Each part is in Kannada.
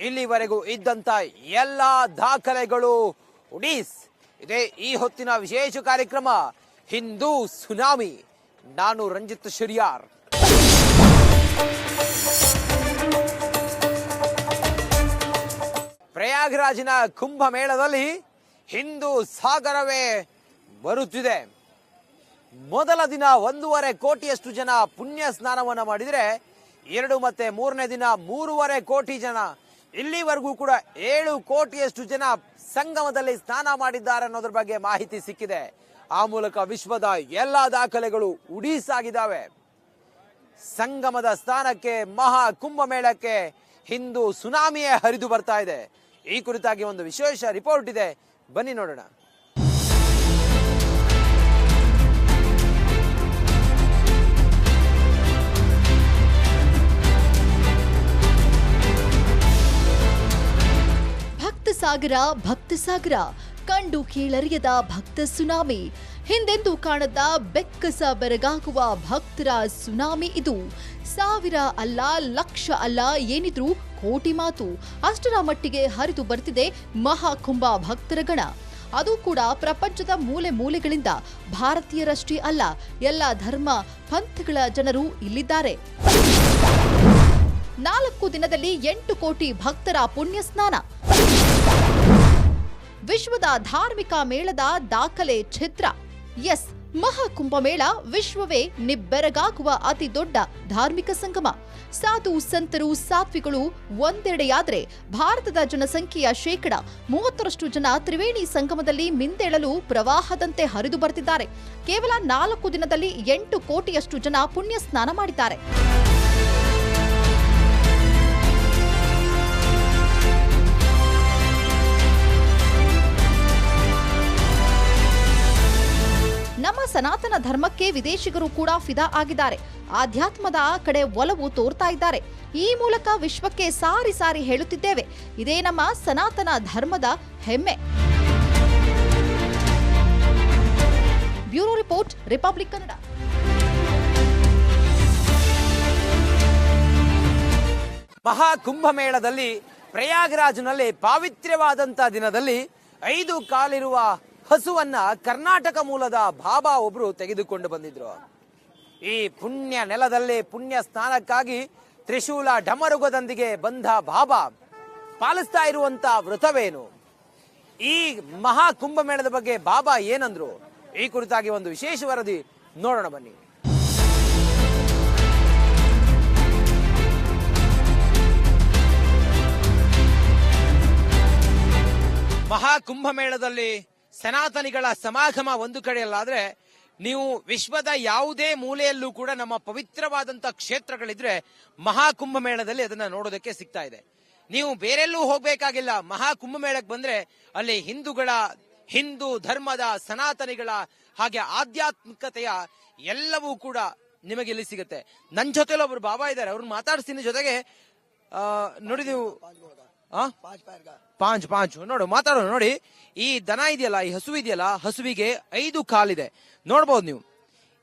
ಇಲ್ಲಿವರೆಗೂ ಇದ್ದಂತ ಎಲ್ಲ ದಾಖಲೆಗಳು ಉಡೀಸ್. ಇದೇ ಈ ಹೊತ್ತಿನ ವಿಶೇಷ ಕಾರ್ಯಕ್ರಮ ಹಿಂದೂ ಸುನಾಮಿ. ನಾನು ರಂಜಿತ್ ಶಿರ್ಯಾರ್. ಪ್ರಯಾಗ್ರಾಜಿನ ಕುಂಭಮೇಳದಲ್ಲಿ ಹಿಂದೂ ಸಾಗರವೇ ಬರುತ್ತಿದೆ. ಮೊದಲ ದಿನ 1.5 ಕೋಟಿಯಷ್ಟು ಜನ ಪುಣ್ಯ ಸ್ನಾನವನ್ನ ಮಾಡಿದರೆ 2 ಮತ್ತೆ 3ನೇ ದಿನ 3.5 ಕೋಟಿ ಜನ, ಇಲ್ಲಿವರೆಗೂ ಕೂಡ 7 ಕೋಟಿಯಷ್ಟು ಜನ ಸಂಗಮದಲ್ಲಿ ಸ್ನಾನ ಮಾಡಿದ್ದಾರೆ ಅನ್ನೋದ್ರ ಬಗ್ಗೆ ಮಾಹಿತಿ ಸಿಕ್ಕಿದೆ. ಆ ಮೂಲಕ ವಿಶ್ವದ ಎಲ್ಲಾ ದಾಖಲೆಗಳು ಉಡೀಸಾಗಿದ್ದಾವೆ. ಸಂಗಮದ ಸ್ಥಾನಕ್ಕೆ ಮಹಾ ಕುಂಭಮೇಳಕ್ಕೆ ಹಿಂದೂ ಸುನಾಮಿಯೇ ಹರಿದು ಬರ್ತಾ ಇದೆ. ಈ ಕುರಿತಾಗಿ ಒಂದು ವಿಶೇಷ ರಿಪೋರ್ಟ್ ಇದೆ, ಬನ್ನಿ ನೋಡೋಣ. ಭಕ್ತ ಸಾಗರ ಕಂಡು ಕೀಳರಿಯದ ಭಕ್ತ ಸುನಾಮಿ. ಹಿಂದೆಂದೂ ಕಾಣದ ಬೆಕ್ಕಸ ಬೆರಗಾಗುವ ಭಕ್ತರ ಸುನಾಮಿ ಇದು. 1000 ಅಲ್ಲ, ಲಕ್ಷ ಅಲ್ಲ, ಏನಿದ್ರೂ ಕೋಟಿ ಮಾತು. ಅಷ್ಟರ ಮಟ್ಟಿಗೆ ಹರಿದು ಬರ್ತಿದೆ ಮಹಾಕುಂಭ ಭಕ್ತರ ಗಣ. ಅದು ಕೂಡ ಪ್ರಪಂಚದ ಮೂಲೆ ಮೂಲೆಗಳಿಂದ. ಭಾರತೀಯರಷ್ಟೇ ಅಲ್ಲ, ಎಲ್ಲ ಧರ್ಮ ಪಂಥಗಳ ಜನರು ಇಲ್ಲಿದ್ದಾರೆ. 4 ದಿನದಲ್ಲಿ 8 ಕೋಟಿ ಭಕ್ತರ ಪುಣ್ಯ ಸ್ನಾನ. ವಿಶ್ವದ ಧಾರ್ಮಿಕ ಮೇಳದ ದಾಖಲೆ ಛಿದ್ರ. ಎಸ್, ಮಹಾಕುಂಭಮೇಳ ವಿಶ್ವವೇ ನಿಬ್ಬೆರಗಾಗುವ ಅತಿ ದೊಡ್ಡ ಧಾರ್ಮಿಕ ಸಂಗಮ. ಸಾಧು ಸಂತರು ಸಾತ್ವಿಗಳು ಒಂದೆಡೆಯಾದ್ರೆ ಭಾರತದ ಜನಸಂಖ್ಯೆಯ 30% ಜನ ತ್ರಿವೇಣಿ ಸಂಗಮದಲ್ಲಿ ಮಿಂದೇಳಲು ಪ್ರವಾಹದಂತೆ ಹರಿದು ಬರ್ತಿದ್ದಾರೆ. ಕೇವಲ 4 ದಿನದಲ್ಲಿ 8 ಕೋಟಿಯಷ್ಟು ಜನ ಪುಣ್ಯ ಸ್ನಾನ ಮಾಡಿದ್ದಾರೆ. ನಮ್ಮ ಸನಾತನ ಧರ್ಮಕ್ಕೆ ವಿದೇಶಿಗರು ಕೂಡ ಫಿದಾ ಆಗಿದ್ದಾರೆ. ಆಧ್ಯಾತ್ಮದ ಕಡೆ ಒಲವು ತೋರ್ತಾ ಇದ್ದಾರೆ. ಈ ಮೂಲಕ ವಿಶ್ವಕ್ಕೆ ಸಾರಿ ಸಾರಿ ಹೇಳುತ್ತಿದ್ದೇವೆ, ಇದೇ ನಮ್ಮ ಸನಾತನ ಧರ್ಮದ ಹೆಮ್ಮೆ. Bureau report, Republic Kannada. ಮಹಾಕುಂಭಮೇಳದಲ್ಲಿ ಪ್ರಯಾಗ್ರಾಜ್ನಲ್ಲಿ ಪಾವಿತ್ರ್ಯವಾದಂತಹ ದಿನದಲ್ಲಿ 5 ಕಾಲಿರುವ ಹಸುವನ್ನ ಕರ್ನಾಟಕ ಮೂಲದ ಬಾಬಾ ಒಬ್ರು ತೆಗೆದುಕೊಂಡು ಬಂದಿದ್ರು. ಈ ಪುಣ್ಯ ನೆಲದಲ್ಲಿ ಪುಣ್ಯ ಸ್ನಾನಕ್ಕಾಗಿ ತ್ರಿಶೂಲ ಡಮರುಗದೊಂದಿಗೆ ಬಂದ ಬಾಬಾ ಪಾಲಿಸ್ತಾ ಇರುವಂತ ವ್ರತವೇನು? ಈ ಮಹಾ ಕುಂಭಮೇಳದ ಬಗ್ಗೆ ಬಾಬಾ ಏನಂದ್ರು? ಈ ಕುರಿತಾಗಿ ಒಂದು ವಿಶೇಷ ವರದಿ ನೋಡೋಣ ಬನ್ನಿ. ಮಹಾ ಕುಂಭಮೇಳದಲ್ಲಿ ಸನಾತನಿಗಳ ಸಮಾಗಮ ಒಂದು ಕಡೆಯಲ್ಲಾದ್ರೆ, ನೀವು ವಿಶ್ವದ ಯಾವುದೇ ಮೂಲೆಯಲ್ಲೂ ಕೂಡ ನಮ್ಮ ಪವಿತ್ರವಾದಂತ ಕ್ಷೇತ್ರಗಳಿದ್ರೆ ಮಹಾಕುಂಭಮೇಳದಲ್ಲಿ ಅದನ್ನ ನೋಡೋದಕ್ಕೆ ಸಿಗ್ತಾ ಇದೆ. ನೀವು ಬೇರೆಲ್ಲೂ ಹೋಗ್ಬೇಕಾಗಿಲ್ಲ. ಮಹಾಕುಂಭಮೇಳಕ್ಕೆ ಬಂದ್ರೆ ಅಲ್ಲಿ ಹಿಂದೂ ಧರ್ಮದ ಸನಾತನಿಗಳ ಹಾಗೆ ಆಧ್ಯಾತ್ಮಿಕತೆಯ ಎಲ್ಲವೂ ಕೂಡ ನಿಮಗೆ ಇಲ್ಲಿ ಸಿಗುತ್ತೆ. ನನ್ನ ಜೊತೆಲಿ ಒಬ್ರು ಬಾಬಾ ಇದ್ದಾರೆ, ಅವ್ರನ್ನ ಮಾತಾಡ್ತೀನಿ. ಜೊತೆಗೆ ನೋಡಿ, ನೀವು ಪಾಂಚ್ ನೋಡು, ಮಾತಾಡೋಣ. ನೋಡಿ, ಈ ದನ ಇದೆಯಲ್ಲ, ಈ ಹಸು ಇದೆಯಲ್ಲ, ಹಸುವಿಗೆ 5 ಕಾಲಿದೆ. ನೋಡ್ಬೋದು ನೀವು,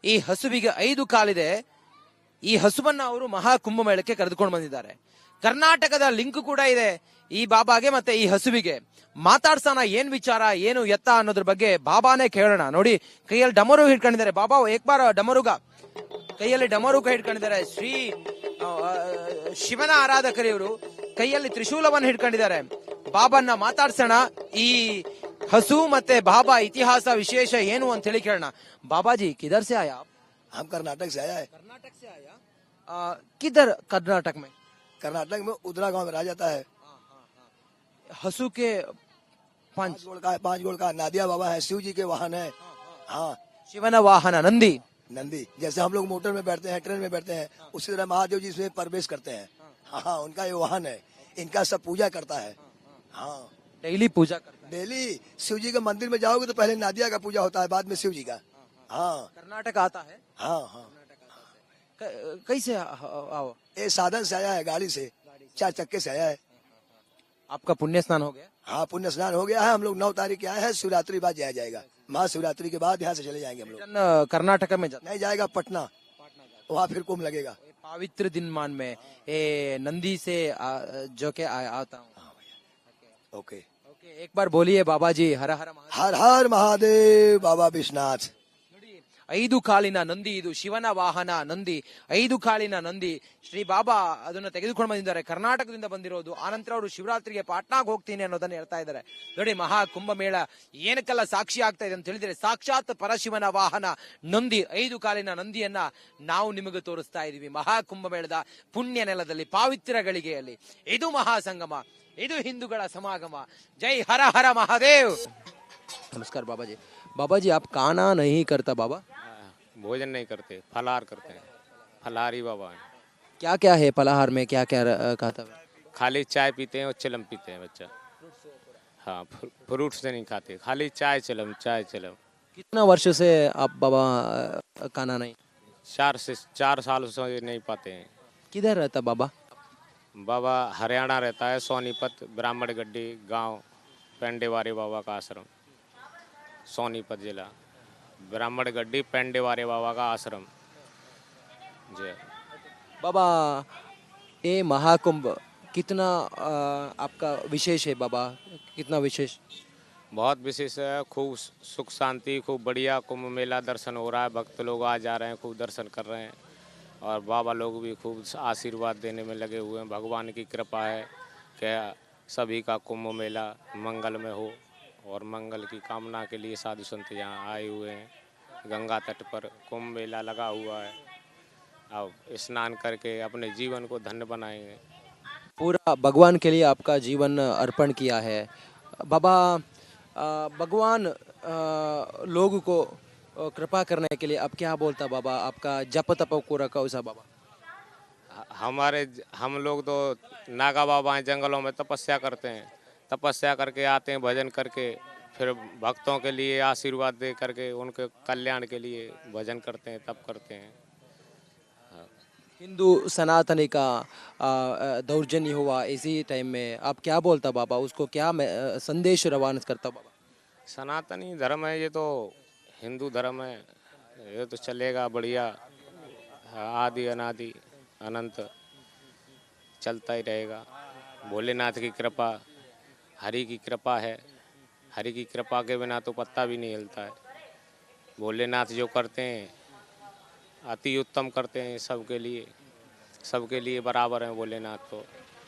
ಈ ಹಸುವಿಗೆ 5 ಕಾಲಿದೆ. ಈ ಹಸುವನ್ನ ಅವರು ಮಹಾಕುಂಭಮೇಳಕ್ಕೆ ಕರೆದುಕೊಂಡು ಬಂದಿದ್ದಾರೆ. ಕರ್ನಾಟಕದ ಲಿಂಕ್ ಕೂಡ ಇದೆ ಈ ಬಾಬಾಗೆ ಮತ್ತೆ ಈ ಹಸುವಿಗೆ. ಮಾತಾಡ್ಸೋಣ, ಏನ್ ವಿಚಾರ, ಏನು ಎತ್ತ ಅನ್ನೋದ್ರ ಬಗ್ಗೆ ಬಾಬಾನೇ ಕೇಳೋಣ. ನೋಡಿ, ಕೈಯಲ್ಲಿ ಡಮರು ಹಿಡ್ಕೊಂಡಿದ್ದಾರೆ ಬಾಬಾ. ಏಕ್ಬಾರ ಡಮರುಗ ಕೈಯಲ್ಲಿ ಡಮರುಗ ಹಿಡ್ಕೊಂಡಿದ್ದಾರೆ. ಶಿವನ ಆರಾಧಕರು ಇವರು. ಕೈಯಲ್ಲಿ ತ್ರಿಶೂಲವನ್ನು ಹಿಡ್ಕೊಂಡಿದ್ದಾರೆ. ಬಾಬಾನ್ನ ಮಾತಾಡ್ಸೋಣ. ಈ ಹಸು ಮತ್ತೆ ಬಾಬಾ ಇತಿಹಾಸ ವಿಶೇಷ ಏನು ಅಂತ ಹೇಳಿ ಕೇಳೋಣ. ಬಾಬಾಜಿ किधर से आया आप? हम कर्नाटक से आया है। कर्नाटक से आया? किधर कर्नाटक में? कर्नाटक में उदरा गांव में रह जाता है। हसु के 5 गोड़ का नादिया बाबा है, शिव जी के वाहन है। हाँ, शिवन वाहन नंदी। जैसे हम लोग मोटर में बैठते हैं, ट्रेन में बैठते हैं, उसी तरह महादेव जी इसमें प्रवेश करते हैं। हाँ, उनका ये वाहन है। इनका सब पूजा करता है। हाँ, डेली पूजा करता है। डेली शिव जी के मंदिर में जाओगे तो पहले नादिया का पूजा होता है, बाद में शिव जी का। हाँ, कर्नाटक आता है। हाँ हाँ। कैसे आओ? ये साधन से आया है, गाड़ी से, 4 चक्के से आया है। आपका पुण्य स्नान हो गया? हाँ, पुण्य स्नान हो गया है। हम लोग 9 तारीख के आए हैं। शिवरात्रि बाद जाया जाएगा। महाशिवरात्रि के बाद यहाँ से चले जाएंगे हम लोग। कर्नाटक में नहीं जाएगा, पटना, वहाँ फिर कुंभ लगेगा। पवित्र दिन मान में ये नंदी से जो के आता हूँ। ओके। ओके, एक बार बोलिए बाबा जी हर हर महादेव। हर हर महादेव बाबा विश्वनाथ। ನೋಡಿ, 5 ಕಾಲಿನ ನಂದಿ ಇದು, ಶಿವನ ವಾಹನ ನಂದಿ, 5 ಕಾಲಿನ ನಂದಿ. ಶ್ರೀ ಬಾಬಾ ಅದನ್ನ ತೆಗೆದುಕೊಂಡು ಬಂದಿದ್ದಾರೆ, ಕರ್ನಾಟಕದಿಂದ ಬಂದಿರೋದು. ಆನಂತರ ಅವರು ಶಿವರಾತ್ರಿಗೆ ಪಾಟ್ನಾಗ್ ಹೋಗ್ತೀನಿ ಅನ್ನೋದನ್ನ ಹೇಳ್ತಾ ಇದ್ದಾರೆ. ನೋಡಿ, ಮಹಾ ಕುಂಭಮೇಳ ಏನಕ್ಕೆಲ್ಲ ಸಾಕ್ಷಿ ಆಗ್ತಾ ಇದೆ ಅಂತ ಹೇಳಿದ್ರೆ, ಸಾಕ್ಷಾತ್ ಪರಶಿವನ ವಾಹನ ನಂದಿ, 5 ಕಾಲಿನ ನಂದಿಯನ್ನ ನಾವು ನಿಮಗೆ ತೋರಿಸ್ತಾ ಇದೀವಿ. ಮಹಾ ಕುಂಭಮೇಳದ ಪುಣ್ಯ ನೆಲದಲ್ಲಿ, ಪಾವಿತ್ರ ಗಳಿಗೆಯಲ್ಲಿ ಇದು ಮಹಾ ಸಂಗಮ, ಇದು ಹಿಂದೂಗಳ ಸಮಾಗಮ. ಜೈ ಹರ ಹರ ಮಹಾದೇವ್. नमस्कार बाबा जी। बाबा जी, आप खाना नहीं करता बाबा? भोजन नहीं करते, फलाहार करते हैं। फलाहारी बाबा हैं। क्या क्या है फलाहार में, क्या क्या खाता है? खाली चाय पीते हैं और चिलम पीते हैं बच्चा। हाँ, फ्रूट्स से नहीं खाते, खाली चाय चिलम, चाय चिलम। कितना वर्ष से आप बाबा खाना नहीं? 4 साल से नहीं पाते हैं। किधर रहता बाबा? बाबा हरियाणा रहता है, सोनीपत ब्राह्मण गड्डी गांव, पेंडेवारे बाबा का आश्रम। सोनीपत जिला, ब्राह्मण गड्डी, पेंडेवारे बाबा का आश्रम। जी बाबा, ये महाकुंभ कितना आपका विशेष है बाबा, कितना विशेष? बहुत विशेष है, खूब सुख शांति, खूब बढ़िया कुंभ मेला दर्शन हो रहा है। भक्त लोग आ जा रहे हैं, खूब दर्शन कर रहे हैं, और बाबा लोग भी खूब आशीर्वाद देने में लगे हुए हैं। भगवान की कृपा है कि सभी का कुंभ मेला मंगल में हो, और मंगल की कामना के लिए साधु संत यहाँ आए हुए हैं। गंगा तट पर कुंभ मेला लगा हुआ है। अब स्नान करके अपने जीवन को धन्य बनाएंगे। पूरा भगवान के लिए आपका जीवन अर्पण किया है बाबा। भगवान लोगों को कृपा करने के लिए अब क्या बोलता बाबा? आपका जप तप को रखा उसा बाबा? हम लोग तो नागा बाबा हैं, जंगलों में तपस्या करते हैं। तपस्या करके आते हैं, भजन करके, फिर भक्तों के लिए आशीर्वाद दे करके उनके कल्याण के लिए भजन करते हैं, तप करते हैं। हिंदू सनातनी का दौर्जन्य हुआ इसी टाइम में, आप क्या बोलता बाबा? उसको क्या संदेश रवाना करता बाबा? सनातनी धर्म है ये, तो हिंदू धर्म है, ये तो चलेगा बढ़िया, आदि अनादि अनंत चलता ही रहेगा। भोलेनाथ की कृपा, हरि की कृपा है। हरि की कृपा के बिना तो पत्ता भी नहीं हिलता है। भोलेनाथ जो करते हैं अति उत्तम करते हैं, सबके लिए बराबर हैं भोलेनाथ। तो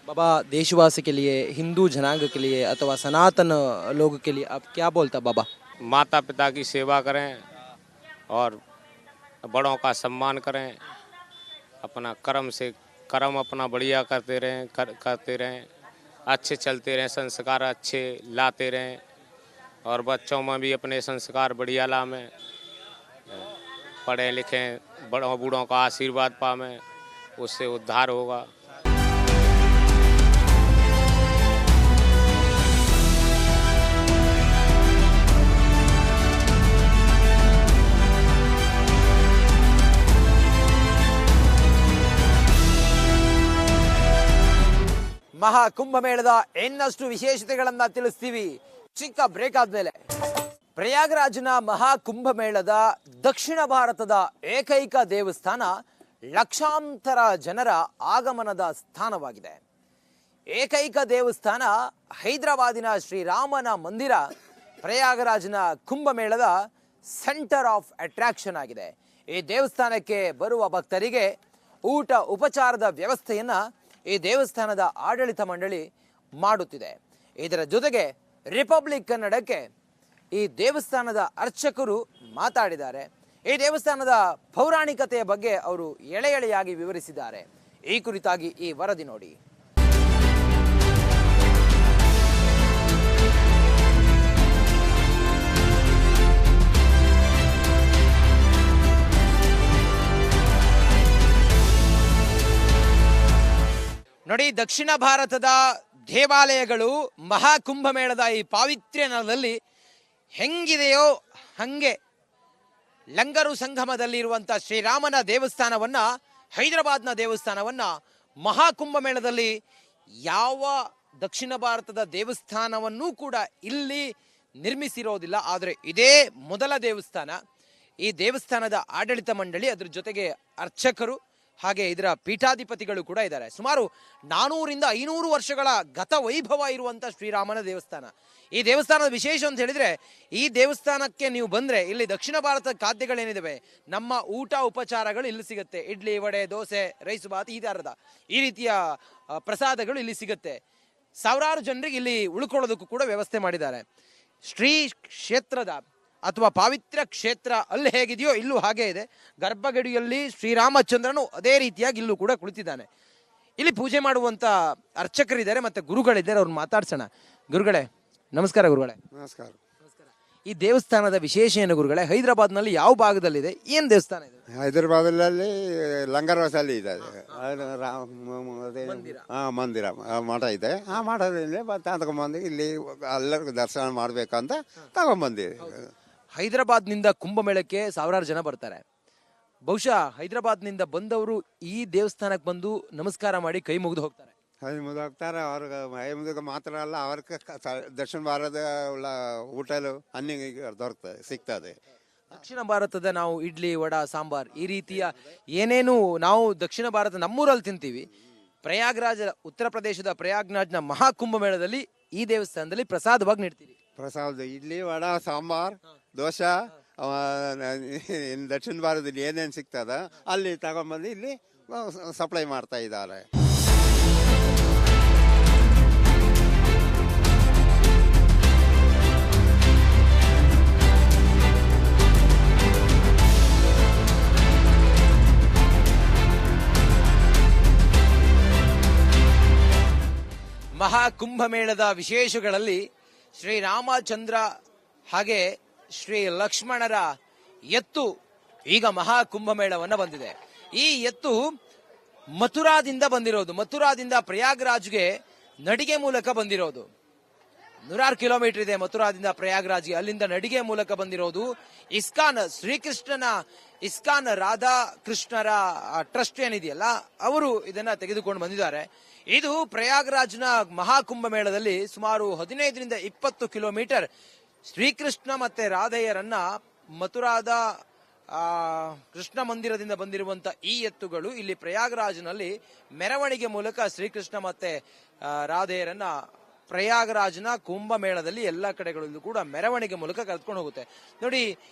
बाबा, देशवासी के लिए, हिंदू जनांग के लिए अथवा सनातन लोग के लिए आप क्या बोलता बाबा? माता पिता की सेवा करें और बड़ों का सम्मान करें। अपना कर्म अपना बढ़िया करते रहें, अच्छे चलते रहें, संस्कार अच्छे लाते रहें, और बच्चों में भी अपने संस्कार बढ़िया लामें। पढ़ें लिखें, बड़ों बूढ़ों का आशीर्वाद पावें, उससे उद्धार होगा। ಮಹಾ ಕುಂಭಮೇಳದ ಇನ್ನಷ್ಟು ವಿಶೇಷತೆಗಳನ್ನ ತಿಳಿಸ್ತೀವಿ ಚಿಕ್ಕ ಬ್ರೇಕ್ ಆದ್ಮೇಲೆ. ಪ್ರಯಾಗರಾಜ್ನ ಮಹಾ ಕುಂಭಮೇಳದ ದಕ್ಷಿಣ ಭಾರತದ ಏಕೈಕ ದೇವಸ್ಥಾನ ಲಕ್ಷಾಂತರ ಜನರ ಆಗಮನದ ಸ್ಥಾನವಾಗಿದೆ. ಏಕೈಕ ದೇವಸ್ಥಾನ ಹೈದರಾಬಾದಿನ ಶ್ರೀರಾಮನ ಮಂದಿರ ಪ್ರಯಾಗರಾಜ್ನ ಕುಂಭಮೇಳದ ಸೆಂಟರ್ ಆಫ್ ಅಟ್ರಾಕ್ಷನ್ ಆಗಿದೆ. ಈ ದೇವಸ್ಥಾನಕ್ಕೆ ಬರುವ ಭಕ್ತರಿಗೆ ಊಟ ಉಪಚಾರದ ವ್ಯವಸ್ಥೆಯನ್ನ ಈ ದೇವಸ್ಥಾನದ ಆಡಳಿತ ಮಂಡಳಿ ಮಾಡುತ್ತಿದೆ. ಇದರ ಜೊತೆಗೆ ರಿಪಬ್ಲಿಕ್ ಕನ್ನಡಕ್ಕೆ ಈ ದೇವಸ್ಥಾನದ ಅರ್ಚಕರು ಮಾತಾಡಿದ್ದಾರೆ. ಈ ದೇವಸ್ಥಾನದ ಪೌರಾಣಿಕತೆಯ ಬಗ್ಗೆ ಅವರು ಎಳೆಯಾಗಿ ವಿವರಿಸಿದ್ದಾರೆ. ಈ ಕುರಿತಾಗಿ ಈ ವರದಿ ನೋಡಿ. ನೋಡಿ, ದಕ್ಷಿಣ ಭಾರತದ ದೇವಾಲಯಗಳು ಮಹಾಕುಂಭಮೇಳದ ಈ ಪಾವಿತ್ರ್ಯ ನೆಲದಲ್ಲಿ ಹೆಂಗಿದೆಯೋ ಹಂಗೆ ಲಂಗರು ಸಂಗಮದಲ್ಲಿ ಇರುವಂಥ ಶ್ರೀರಾಮನ ದೇವಸ್ಥಾನವನ್ನ, ಹೈದರಾಬಾದ್ನ ದೇವಸ್ಥಾನವನ್ನ ಮಹಾಕುಂಭಮೇಳದಲ್ಲಿ ಯಾವ ದಕ್ಷಿಣ ಭಾರತದ ದೇವಸ್ಥಾನವನ್ನೂ ಕೂಡ ಇಲ್ಲಿ ನಿರ್ಮಿಸಿರೋದಿಲ್ಲ. ಆದರೆ ಇದೇ ಮೊದಲ ದೇವಸ್ಥಾನ. ಈ ದೇವಸ್ಥಾನದ ಆಡಳಿತ ಮಂಡಳಿ, ಅದ್ರ ಜೊತೆಗೆ ಅರ್ಚಕರು ಹಾಗೆ ಇದರ ಪೀಠಾಧಿಪತಿಗಳು ಕೂಡ ಇದ್ದಾರೆ. ಸುಮಾರು 400-500 ವರ್ಷಗಳ ಗತ ವೈಭವ ಇರುವಂತ ಶ್ರೀರಾಮನ ದೇವಸ್ಥಾನ. ಈ ದೇವಸ್ಥಾನದ ವಿಶೇಷ ಅಂತ ಹೇಳಿದ್ರೆ, ಈ ದೇವಸ್ಥಾನಕ್ಕೆ ನೀವು ಬಂದ್ರೆ ಇಲ್ಲಿ ದಕ್ಷಿಣ ಭಾರತದ ಖಾದ್ಯಗಳೇನಿದಾವೆ, ನಮ್ಮ ಊಟ ಉಪಚಾರಗಳು ಇಲ್ಲಿ ಸಿಗುತ್ತೆ. ಇಡ್ಲಿ, ವಡೆ, ದೋಸೆ, ರೈಸ್ ಬಾತ್ ಈ ರೀತಿಯ ಪ್ರಸಾದಗಳು ಇಲ್ಲಿ ಸಿಗುತ್ತೆ. ಸಾವಿರಾರು ಜನರಿಗೆ ಇಲ್ಲಿ ಉಳ್ಕೊಳ್ಳೋದಕ್ಕೂ ಕೂಡ ವ್ಯವಸ್ಥೆ ಮಾಡಿದ್ದಾರೆ. ಶ್ರೀ ಕ್ಷೇತ್ರದ ಅಥವಾ ಪಾವಿತ್ರ್ಯ ಕ್ಷೇತ್ರ ಅಲ್ಲಿ ಹೇಗಿದೆಯೋ ಇಲ್ಲೂ ಹಾಗೆ ಇದೆ. ಗರ್ಭಗಡಿಯಲ್ಲಿ ಶ್ರೀರಾಮಚಂದ್ರನು ಅದೇ ರೀತಿಯಾಗಿ ಇಲ್ಲೂ ಕೂಡ ಕುಳಿತಿದ್ದಾನೆ. ಇಲ್ಲಿ ಪೂಜೆ ಮಾಡುವಂತ ಅರ್ಚಕರಿದ್ದಾರೆ, ಮತ್ತೆ ಗುರುಗಳಿದ್ದಾರೆ. ಅವ್ರನ್ನ ಮಾತಾಡ್ಸೋಣ. ಗುರುಗಳೇ ನಮಸ್ಕಾರ. ಗುರುಗಳೇ ನಮಸ್ಕಾರ. ಈ ದೇವಸ್ಥಾನದ ವಿಶೇಷ ಏನು ಗುರುಗಳೇ? ಹೈದರಾಬಾದ್ನಲ್ಲಿ ಯಾವ ಭಾಗದಲ್ಲಿದೆ? ಏನ್ ದೇವಸ್ಥಾನ ಇದೆ? ಹೈದರಾಬಾದಲ್ಲಿ ಲಂಗರ್ವಾಸಲ್ಲಿ ಇದೆ ಮಂದಿರ ಮಠ ಇದೆ. ಆ ಮಠದಲ್ಲಿ ತಗೊಂಬಂದು ಇಲ್ಲಿ ಎಲ್ಲರಿಗೂ ದರ್ಶನ ಮಾಡ್ಬೇಕಂತ ತಗೊಂಬಂದಿವಿ. ಹೈದರಾಬಾದ್ನಿಂದ ಕುಂಭಮೇಳಕ್ಕೆ ಸಾವಿರಾರು ಜನ ಬರ್ತಾರೆ. ಬಹುಶಃ ಹೈದರಾಬಾದ್ನಿಂದ ಬಂದವರು ಈ ದೇವಸ್ಥಾನಕ್ಕೆ ಬಂದು ನಮಸ್ಕಾರ ಮಾಡಿ ಕೈ ಮುಗಿದು ಹೋಗ್ತಾರೆ. ಕೈ ಮುಗಿದು ಹೋಗ್ತಾರೆ. ಅವ್ರಿಗೆ ಕೈ ಮುಗಿದು ಮಾತ್ರ ಅಲ್ಲ, ಅವ್ರಿಗೆ ದಕ್ಷಿಣ ಭಾರತದ ಹೋಟೆಲು ಅನ್ನಿಗೆ ದೊರಕ್ತದೆ, ಸಿಗ್ತದೆ. ದಕ್ಷಿಣ ಭಾರತದ ನಾವು ಇಡ್ಲಿ, ವಡ, ಸಾಂಬಾರ್ ಈ ರೀತಿಯ ಏನೇನು ನಾವು ದಕ್ಷಿಣ ಭಾರತ ನಮ್ಮೂರಲ್ಲಿ ತಿಂತೀವಿ, ಪ್ರಯಾಗ್ರಾಜ್ ಉತ್ತರ ಪ್ರದೇಶದ ಪ್ರಯಾಗ್ರಾಜ್ನ ಮಹಾಕುಂಭಮೇಳದಲ್ಲಿ ಈ ದೇವಸ್ಥಾನದಲ್ಲಿ ಪ್ರಸಾದವಾಗಿ ನೀಡ್ತೀವಿ. ಪ್ರಸಾದ ಇಡ್ಲಿ, ವಡ, ಸಾಂಬಾರ್, ದೋಸೆ, ದಕ್ಷಿಣ ಭಾರತದಲ್ಲಿ ಏನೇನು ಸಿಗ್ತದ ಅಲ್ಲಿ ತಗೊಂಬಂದು ಇಲ್ಲಿ ಸಪ್ಲೈ ಮಾಡ್ತಾ ಇದ್ದಾರೆ. ಮಹಾಕುಂಭಮೇಳದ ವಿಶೇಷಗಳಲ್ಲಿ ಶ್ರೀರಾಮಚಂದ್ರ ಹಾಗೆ ಶ್ರೀ ಲಕ್ಷ್ಮಣರ ಎತ್ತು ಈಗ ಮಹಾಕುಂಭಮೇಳವನ್ನ ಬಂದಿದೆ. ಈ ಎತ್ತು ಮಥುರಾದಿಂದ ಬಂದಿರೋದು. ಮಥುರಾದಿಂದ ಪ್ರಯಾಗ್ರಾಜ್ಗೆ ನಡಿಗೆ ಮೂಲಕ ಬಂದಿರೋದು. 106 ಕಿಲೋಮೀಟರ್ ಇದೆ ಮಥುರಾದಿಂದ ಪ್ರಯಾಗ್ರಾಜ್ಗೆ. ಅಲ್ಲಿಂದ ನಡಿಗೆ ಮೂಲಕ ಬಂದಿರೋದು. ಇಸ್ಕಾನ್ ಶ್ರೀಕೃಷ್ಣನ ಇಸ್ಕಾನ್ ರಾಧಾ ಕೃಷ್ಣರ ಟ್ರಸ್ಟ್ ಏನಿದೆಯಲ್ಲ, ಅವರು ಇದನ್ನ ತೆಗೆದುಕೊಂಡು ಬಂದಿದ್ದಾರೆ. ಇದು ಪ್ರಯಾಗ್ರಾಜ್ನ ಮಹಾಕುಂಭಮೇಳದಲ್ಲಿ ಸುಮಾರು 15-20 ಕಿಲೋಮೀಟರ್ ಶ್ರೀಕೃಷ್ಣ ಮತ್ತೆ ರಾಧೆಯರನ್ನ ಮಥುರಾದ ಕೃಷ್ಣ ಮಂದಿರದಿಂದ ಬಂದಿರುವಂತ ಈ ಎತ್ತುಗಳು ಇಲ್ಲಿ ಪ್ರಯಾಗ್ರಾಜ್ನಲ್ಲಿ ಮೆರವಣಿಗೆ ಮೂಲಕ ಶ್ರೀಕೃಷ್ಣ ಮತ್ತೆ ರಾಧೆಯರನ್ನ ಪ್ರಯಾಗ್ರಾಜ್ನ ಕುಂಭಮೇಳದಲ್ಲಿ ಎಲ್ಲಾ ಕಡೆಗಳಲ್ಲೂ ಕೂಡ ಮೆರವಣಿಗೆ ಮೂಲಕ ಕರೆದುಕೊಂಡು ಹೋಗುತ್ತೆ. ನೋಡಿ,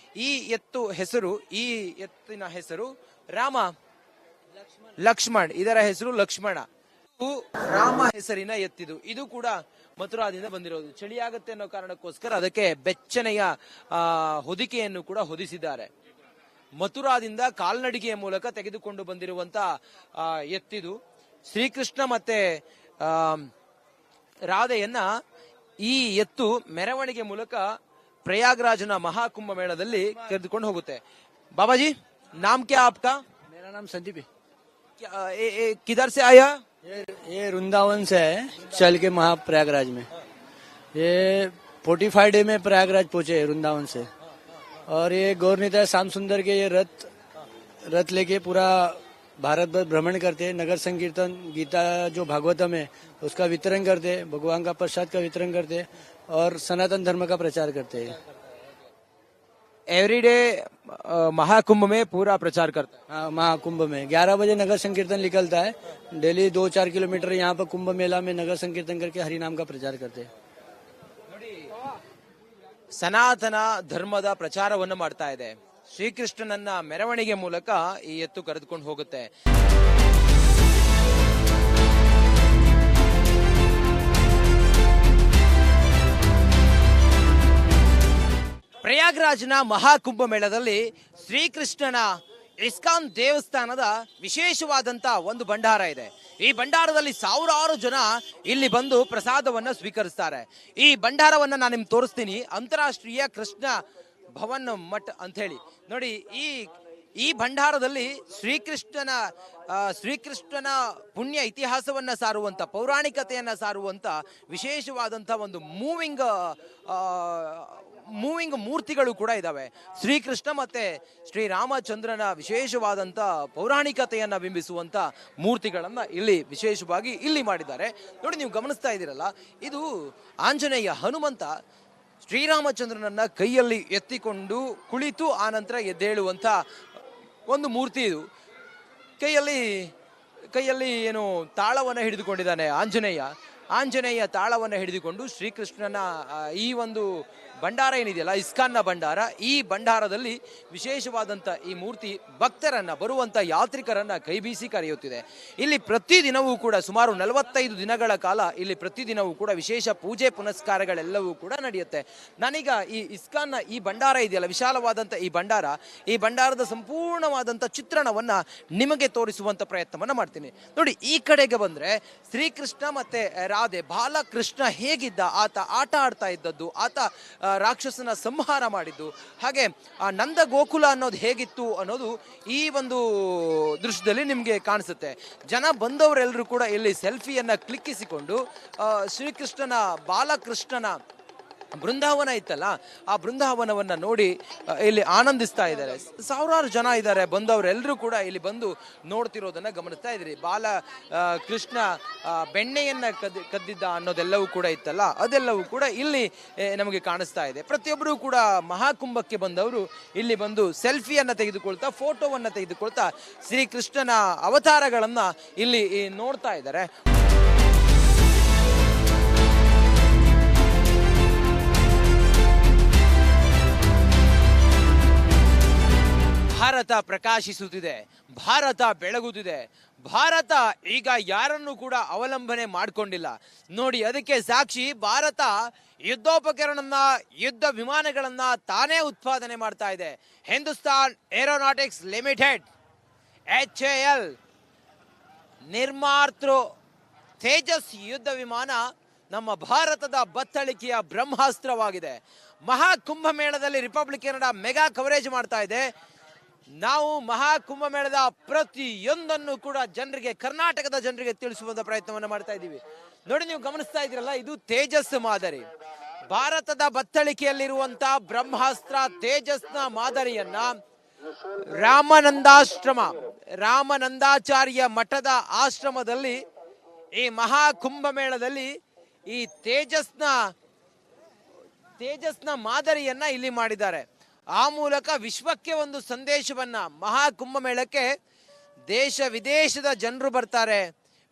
ಈ ಎತ್ತಿನ ಹೆಸರು ರಾಮ, ಲಕ್ಷ್ಮಣ್. ಇದರ ಹೆಸರು ಲಕ್ಷ್ಮಣ. ರಾಮ ಹೆಸರಿನ ಎತ್ತಿದು. ಇದು ಕೂಡ ಮಥುರಾದಿಂದ ಬಂದಿರೋದು. ಚಳಿ ಆಗುತ್ತೆ ಅನ್ನೋ ಕಾರಣಕ್ಕೋಸ್ಕರ ಅದಕ್ಕೆ ಬೆಚ್ಚನೆಯ ಹೊದಿಕೆಯನ್ನು ಕೂಡ ಹೊದಿಸಿದ್ದಾರೆ. ಮಥುರಾದಿಂದ ಕಾಲ್ನಡಿಗೆಯ ಮೂಲಕ ತೆಗೆದುಕೊಂಡು ಬಂದಿರುವಂತ ಎತ್ತಿದು. ಶ್ರೀಕೃಷ್ಣ ಮತ್ತೆ ರಾಧೆಯನ್ನ ಈ ಎತ್ತು ಮೆರವಣಿಗೆ ಮೂಲಕ ಪ್ರಯಾಗ್ರಾಜ್ನ ಮಹಾಕುಂಭ ಮೇಳದಲ್ಲಿ ತೆಗೆದುಕೊಂಡು ಹೋಗುತ್ತೆ. ಬಾಬಾಜಿ, नाम क्या आपका? मेरा नाम संदीप है। किधर से आया? ये वृंदावन से है, चल के महाप्रयागराज में। ये 45 डे में प्रयागराज पहुंचे वृंदावन से। और ये गौरनीता श्याम सुंदर के ये रथ लेके पूरा भारत भर भ्रमण करते, नगर संकीर्तन, गीता जो भागवतम है उसका वितरण करते, भगवान का प्रसाद का वितरण करते और सनातन धर्म का प्रचार करते हैं। एवरीडे महाकुंभ में पूरा प्रचार करता है। हाँ, महाकुंभ में 11 बजे नगर संकीर्तन निकलता है। डेली 2-4 किलोमीटर यहाँ पर कुंभ मेला में नगर संकीर्तन करके हरि नाम का प्रचार करते हैं। ಸನಾತನ ಧರ್ಮದ ಪ್ರಚಾರವನ್ನು ಮಾಡ್ತಾ ಇದೆ. ಶ್ರೀಕೃಷ್ಣನನ್ನ ಮೆರವಣಿಗೆ ಮೂಲಕ ಈ ಎತ್ತು ಕರೆದುಕೊಂಡು ಹೋಗುತ್ತೆ. ಪ್ರಯಾಗ್ರಾಜ್ನ ಮಹಾಕುಂಭ ಮೇಳದಲ್ಲಿ ಶ್ರೀಕೃಷ್ಣನ ಇಸ್ಕಾನ್ ದೇವಸ್ಥಾನದ ವಿಶೇಷವಾದಂತ ಒಂದು ಭಂಡಾರ ಇದೆ. ಈ ಭಂಡಾರದಲ್ಲಿ ಸಾವಿರಾರು ಜನ ಇಲ್ಲಿ ಬಂದು ಪ್ರಸಾದವನ್ನ ಸ್ವೀಕರಿಸ್ತಾರೆ. ಈ ಭಂಡಾರವನ್ನ ನಾನು ನಿಮ್ಗೆ ತೋರಿಸ್ತೀನಿ. ಅಂತಾರಾಷ್ಟ್ರೀಯ ಕೃಷ್ಣ ಭವನ್ ಮಠ್ ಅಂತ ಹೇಳಿ ನೋಡಿ. ಈ ಭಂಡಾರದಲ್ಲಿ ಶ್ರೀಕೃಷ್ಣನ ಪುಣ್ಯ ಇತಿಹಾಸವನ್ನ ಸಾರುವಂತ, ಪೌರಾಣಿಕತೆಯನ್ನ ಸಾರುವಂತ ವಿಶೇಷವಾದಂತ ಒಂದು ಮೂವಿಂಗ್ ಮೂರ್ತಿಗಳು ಕೂಡ ಇದಾವೆ. ಶ್ರೀಕೃಷ್ಣ ಮತ್ತೆ ಶ್ರೀರಾಮಚಂದ್ರನ ವಿಶೇಷವಾದಂತ ಪೌರಾಣಿಕತೆಯನ್ನ ಬಿಂಬಿಸುವಂತ ಮೂರ್ತಿಗಳನ್ನ ಇಲ್ಲಿ ವಿಶೇಷವಾಗಿ ಇಲ್ಲಿ ಮಾಡಿದ್ದಾರೆ. ನೋಡಿ, ನೀವು ಗಮನಿಸ್ತಾ ಇದ್ದೀರಲ್ಲ, ಇದು ಆಂಜನೇಯ, ಹನುಮಂತ ಶ್ರೀರಾಮಚಂದ್ರನನ್ನ ಕೈಯಲ್ಲಿ ಎತ್ತಿಕೊಂಡು ಕುಳಿತು ಆನಂತರ ಎದ್ದೇಳುವಂತ ಒಂದು ಮೂರ್ತಿ ಇದು. ಕೈಯಲ್ಲಿ ಏನು ತಾಳವನ್ನು ಹಿಡಿದುಕೊಂಡಿದ್ದಾನೆ ಆಂಜನೇಯ ತಾಳವನ್ನು ಹಿಡಿದುಕೊಂಡು ಶ್ರೀಕೃಷ್ಣನ ಈ ಒಂದು ಭಂಡಾರ ಏನಿದೆಯಲ್ಲ, ಇಸ್ಕಾನ್ನ ಭಂಡಾರ, ಈ ಭಂಡಾರದಲ್ಲಿ ವಿಶೇಷವಾದಂಥ ಈ ಮೂರ್ತಿ ಭಕ್ತರನ್ನ, ಬರುವಂಥ ಯಾತ್ರಿಕರನ್ನ ಕೈ ಬೀಸಿ ಕರೆಯುತ್ತಿದೆ. ಇಲ್ಲಿ ಪ್ರತಿದಿನವೂ ಕೂಡ ಸುಮಾರು 45 ದಿನಗಳ ಕಾಲ ಇಲ್ಲಿ ಪ್ರತಿದಿನವೂ ಕೂಡ ವಿಶೇಷ ಪೂಜೆ ಪುನಸ್ಕಾರಗಳೆಲ್ಲವೂ ಕೂಡ ನಡೆಯುತ್ತೆ. ನಾನೀಗ ಈ ಇಸ್ಕಾನ್ನ ಈ ಭಂಡಾರ ಇದೆಯಲ್ಲ, ವಿಶಾಲವಾದಂಥ ಈ ಭಂಡಾರದ ಸಂಪೂರ್ಣವಾದಂಥ ಚಿತ್ರಣವನ್ನ ನಿಮಗೆ ತೋರಿಸುವಂಥ ಪ್ರಯತ್ನವನ್ನ ಮಾಡ್ತೀನಿ. ನೋಡಿ, ಈ ಕಡೆಗೆ ಬಂದ್ರೆ ಶ್ರೀಕೃಷ್ಣ ಮತ್ತೆ ರಾಧೆ, ಬಾಲಕೃಷ್ಣ ಹೇಗಿದ್ದ, ಆತ ಆಟ ಆಡ್ತಾ ಇದ್ದದ್ದು, ಆತ ರಾಕ್ಷಸನ ಸಂಹಾರ ಮಾಡಿದ್ದು, ಹಾಗೆ ಆ ನಂದ ಗೋಕುಲ ಅನ್ನೋದು ಹೇಗಿತ್ತು ಅನ್ನೋದು ಈ ಒಂದು ದೃಶ್ಯದಲ್ಲಿ ನಿಮಗೆ ಕಾಣಿಸುತ್ತೆ. ಜನ ಬಂದವರೆಲ್ಲರೂ ಕೂಡ ಇಲ್ಲಿ ಸೆಲ್ಫಿಯನ್ನ ಕ್ಲಿಕ್ಕಿಸಿಕೊಂಡು ಶ್ರೀಕೃಷ್ಣನ ಬಾಲಕೃಷ್ಣನ ಬೃಂದಾವನ ಇತ್ತಲ್ಲ, ಆ ಬೃಂದಾವನವನ್ನ ನೋಡಿ ಇಲ್ಲಿ ಆನಂದಿಸ್ತಾ ಇದ್ದಾರೆ. ಸಾವಿರಾರು ಜನ ಇದ್ದಾರೆ, ಬಂದವರೆಲ್ಲರೂ ಕೂಡ ಇಲ್ಲಿ ಬಂದು ನೋಡ್ತಿರೋದನ್ನ ಗಮನಿಸ್ತಾ ಇದ್ದೀರಿ. ಕೃಷ್ಣ ಬೆಣ್ಣೆಯನ್ನ ಕದ್ದಿದ್ದ ಅನ್ನೋದೆಲ್ಲವೂ ಕೂಡ ಇತ್ತಲ್ಲ, ಅದೆಲ್ಲವೂ ಕೂಡ ಇಲ್ಲಿ ನಮಗೆ ಕಾಣಿಸ್ತಾ ಇದೆ. ಪ್ರತಿಯೊಬ್ಬರು ಕೂಡ ಮಹಾಕುಂಭಕ್ಕೆ ಬಂದವರು ಇಲ್ಲಿ ಬಂದು ಸೆಲ್ಫಿಯನ್ನ ತೆಗೆದುಕೊಳ್ತಾ, ಫೋಟೋವನ್ನ ತೆಗೆದುಕೊಳ್ತಾ ಶ್ರೀಕೃಷ್ಣನ ಅವತಾರಗಳನ್ನ ಇಲ್ಲಿ ನೋಡ್ತಾ ಇದ್ದಾರೆ. ಭಾರತ ಪ್ರಕಾಶಿಸುತ್ತಿದೆ, ಭಾರತ ಬೆಳಗುತ್ತಿದೆ. ಭಾರತ ಈಗ ಯಾರನ್ನು ಕೂಡ ಅವಲಂಬನೆ ಮಾಡಿಕೊಂಡಿಲ್ಲ. ನೋಡಿ, ಅದಕ್ಕೆ ಸಾಕ್ಷಿ ಭಾರತ ಯುದ್ಧೋಪಕರಣನ, ಯುದ್ಧ ವಿಮಾನಗಳನ್ನ ತಾನೇ ಉತ್ಪಾದನೆ ಮಾಡ್ತಾ ಇದೆ. ಹಿಂದೂಸ್ತಾನ್ ಏರೋನಾಟಿಕ್ಸ್ ಲಿಮಿಟೆಡ್ HAL ನಿರ್ಮಾತೃ ತೇಜಸ್ ಯುದ್ಧ ವಿಮಾನ ನಮ್ಮ ಭಾರತದ ಬತ್ತಳಿಕೆಯ ಬ್ರಹ್ಮಾಸ್ತ್ರವಾಗಿದೆ. ಮಹಾಕುಂಭಮೇಳದಲ್ಲಿ ರಿಪಬ್ಲಿಕ್ ಕನ್ನಡ ಮೆಗಾ ಕವರೇಜ್ ಮಾಡ್ತಾ ಇದೆ. ನಾವು ಮಹಾಕುಂಭಮೇಳದ ಪ್ರತಿಯೊಂದನ್ನು ಕೂಡ ಜನರಿಗೆ, ಕರ್ನಾಟಕದ ಜನರಿಗೆ ತಿಳಿಸುವಂತ ಪ್ರಯತ್ನವನ್ನು ಮಾಡ್ತಾ ಇದ್ದೀವಿ. ನೋಡಿ, ನೀವು ಗಮನಿಸ್ತಾ ಇದ್ದೀರಲ್ಲ, ಇದು ತೇಜಸ್ ಮಾದರಿ. ಭಾರತದ ಬತ್ತಳಿಕೆಯಲ್ಲಿರುವಂತ ಬ್ರಹ್ಮಾಸ್ತ್ರ ತೇಜಸ್ನ ಮಾದರಿಯನ್ನ ರಾಮನಂದಾಚಾರ್ಯ ಮಠದ ಆಶ್ರಮದಲ್ಲಿ ಈ ಮಹಾಕುಂಭಮೇಳದಲ್ಲಿ ಈ ತೇಜಸ್ನ ಮಾದರಿಯನ್ನ ಇಲ್ಲಿ ಮಾಡಿದ್ದಾರೆ. ಆ ಮೂಲಕ ವಿಶ್ವಕ್ಕೆ ಒಂದು ಸಂದೇಶವನ್ನ, ಮಹಾಕುಂಭಮೇಳಕ್ಕೆ ದೇಶ ವಿದೇಶದ ಜನರು ಬರ್ತಾರೆ,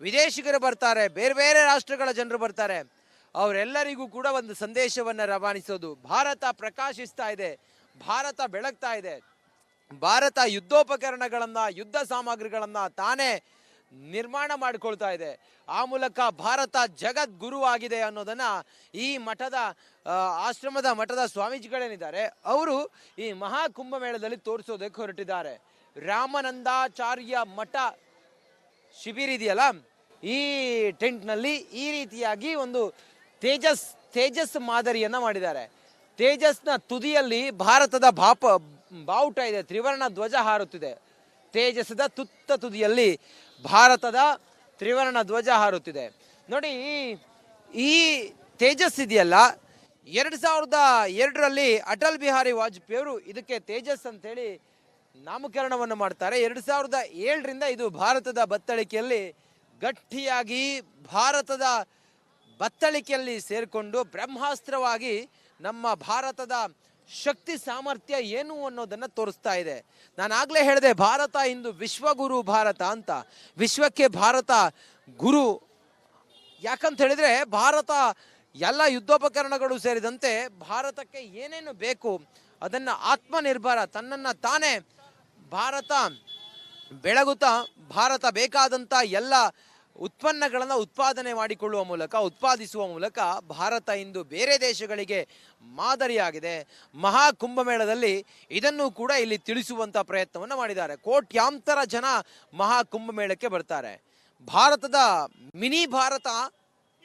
ವಿದೇಶಿಗರು ಬರ್ತಾರೆ, ಬೇರೆ ಬೇರೆ ರಾಷ್ಟ್ರಗಳ ಜನರು ಬರ್ತಾರೆ. ಅವರೆಲ್ಲರಿಗೂ ಕೂಡ ಒಂದು ಸಂದೇಶವನ್ನ ರವಾನಿಸೋದು. ಭಾರತ ಪ್ರಕಾಶಿಸ್ತಾ ಇದೆ, ಭಾರತ ಬೆಳಗ್ತಾ ಇದೆ, ಭಾರತ ಯುದ್ಧೋಪಕರಣಗಳನ್ನ, ಯುದ್ಧ ಸಾಮಗ್ರಿಗಳನ್ನ ತಾನೇ ನಿರ್ಮಾಣ ಮಾಡಿಕೊಳ್ತಾ ಇದೆ. ಆ ಮೂಲಕ ಭಾರತ ಜಗದ್ಗುರು ಆಗಿದೆ ಅನ್ನೋದನ್ನ ಈ ಮಠದ ಸ್ವಾಮೀಜಿಗಳೇನಿದ್ದಾರೆ ಅವರು ಈ ಮಹಾಕುಂಭಮೇಳದಲ್ಲಿ ತೋರಿಸೋದಕ್ಕೆ ಹೊರಟಿದ್ದಾರೆ. ರಾಮನಂದಾಚಾರ್ಯ ಮಠ ಶಿಬಿರ ಇದೆಯಲ್ಲ, ಈ ಟೆಂಟ್ನಲ್ಲಿ ಈ ರೀತಿಯಾಗಿ ಒಂದು ತೇಜಸ್ ಮಾದರಿಯನ್ನ ಮಾಡಿದ್ದಾರೆ. ತೇಜಸ್ನ ತುದಿಯಲ್ಲಿ ಭಾರತದ ಬಾವುಟ ಇದೆ, ತ್ರಿವರ್ಣ ಧ್ವಜ ಹಾರುತ್ತಿದೆ. ತೇಜಸ್ದ ತುದಿಯಲ್ಲಿ ಭಾರತದ ತ್ರಿವರ್ಣ ಧ್ವಜ ಹಾರುತ್ತಿದೆ. ನೋಡಿ, ಈ ತೇಜಸ್ ಇದೆಯಲ್ಲ, 2002ರಲ್ಲಿ ಅಟಲ್ ಬಿಹಾರಿ ವಾಜಪೇಯಿ ಅವರು ಇದಕ್ಕೆ ತೇಜಸ್ ಅಂತೇಳಿ ನಾಮಕರಣವನ್ನು ಮಾಡ್ತಾರೆ. 2007ರಿಂದ ಇದು ಭಾರತದ ಬತ್ತಳಿಕೆಯಲ್ಲಿ ಗಟ್ಟಿಯಾಗಿ ಭಾರತದ ಬತ್ತಳಿಕೆಯಲ್ಲಿ ಸೇರಿಕೊಂಡು ಬ್ರಹ್ಮಾಸ್ತ್ರವಾಗಿ ನಮ್ಮ ಭಾರತದ ಶಕ್ತಿ ಸಾಮರ್ಥ್ಯ ಏನು ಅನ್ನೋದನ್ನ ತೋರಿಸ್ತಾ ಇದೆ. ನಾನು ಆಗ್ಲೇ ಹೇಳಿದೆ, ಭಾರತ ಇಂದು ವಿಶ್ವಗುರು ಭಾರತ ಅಂತ. ವಿಶ್ವಕ್ಕೆ ಭಾರತ ಗುರು. ಯಾಕಂತ ಹೇಳಿದ್ರೆ ಭಾರತ ಎಲ್ಲ ಯುದ್ಧೋಪಕರಣಗಳು ಸೇರಿದಂತೆ ಭಾರತಕ್ಕೆ ಏನೇನು ಬೇಕು ಅದನ್ನ ಆತ್ಮನಿರ್ಭರ, ತನ್ನನ್ನ ತಾನೇ ಭಾರತ ಬೆಳಗುತ್ತಾ ಭಾರತ ಬೇಕಾದಂತ ಎಲ್ಲ ಉತ್ಪನ್ನಗಳನ್ನು ಉತ್ಪಾದಿಸುವ ಮೂಲಕ ಭಾರತ ಇಂದು ಬೇರೆ ದೇಶಗಳಿಗೆ ಮಾದರಿಯಾಗಿದೆ. ಮಹಾಕುಂಭಮೇಳದಲ್ಲಿ ಇದನ್ನು ಕೂಡ ಇಲ್ಲಿ ತಿಳಿಸುವಂತ ಪ್ರಯತ್ನವನ್ನು ಮಾಡಿದ್ದಾರೆ. ಕೋಟ್ಯಾಂತರ ಜನ ಮಹಾಕುಂಭಮೇಳಕ್ಕೆ ಬರ್ತಾರೆ. ಭಾರತದ ಮಿನಿ ಭಾರತ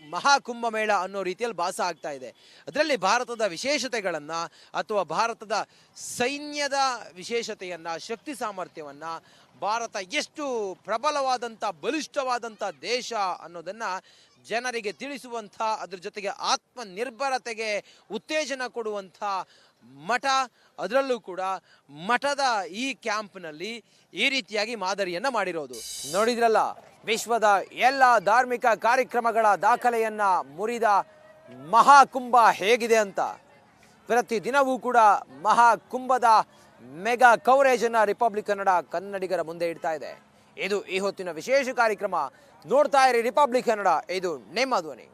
ಮಹಾಕುಂಭಮೇಳ ಅನ್ನೋ ರೀತಿಯಲ್ಲಿ ಭಾಸ ಆಗ್ತಾ ಇದೆ. ಅದರಲ್ಲಿ ಭಾರತದ ವಿಶೇಷತೆಗಳನ್ನ ಅಥವಾ ಭಾರತದ ಸೈನ್ಯದ ವಿಶೇಷತೆಯನ್ನ, ಶಕ್ತಿ ಸಾಮರ್ಥ್ಯವನ್ನ, ಭಾರತ ಎಷ್ಟು ಪ್ರಬಲವಾದಂಥ ಬಲಿಷ್ಠವಾದಂಥ ದೇಶ ಅನ್ನೋದನ್ನ ಜನರಿಗೆ ತಿಳಿಸುವಂಥ, ಅದ್ರ ಜೊತೆಗೆ ಆತ್ಮನಿರ್ಭರತೆಗೆ ಉತ್ತೇಜನ ಕೊಡುವಂಥ ಮಠ. ಅದರಲ್ಲೂ ಕೂಡ ಮಠದ ಈ ಕ್ಯಾಂಪ್ನಲ್ಲಿ ಈ ರೀತಿಯಾಗಿ ಮಾದರಿಯನ್ನ ಮಾಡಿರೋದು. ನೋಡಿದ್ರಲ್ಲ, ವಿಶ್ವದ ಎಲ್ಲ ಧಾರ್ಮಿಕ ಕಾರ್ಯಕ್ರಮಗಳ ದಾಖಲೆಯನ್ನ ಮುರಿದ ಮಹಾಕುಂಭ ಹೇಗಿದೆ ಅಂತ. ಪ್ರತಿ ದಿನವೂ ಕೂಡ ಮಹಾಕುಂಭದ ಮೆಗಾ ಕವರೇಜ್ ಅನ್ನ ರಿಪಬ್ಲಿಕ್ ಕನ್ನಡ ಕನ್ನಡಿಗರ ಮುಂದೆ ಇಡ್ತಾ ಇದೆ. ಇದು ಈ ಹೊತ್ತಿನ ವಿಶೇಷ ಕಾರ್ಯಕ್ರಮ. ನೋಡ್ತಾ ಇರಿ ರಿಪಬ್ಲಿಕ್ ಕನ್ನಡ, ಇದು ನಿಮ್ಮ ಧ್ವನಿ.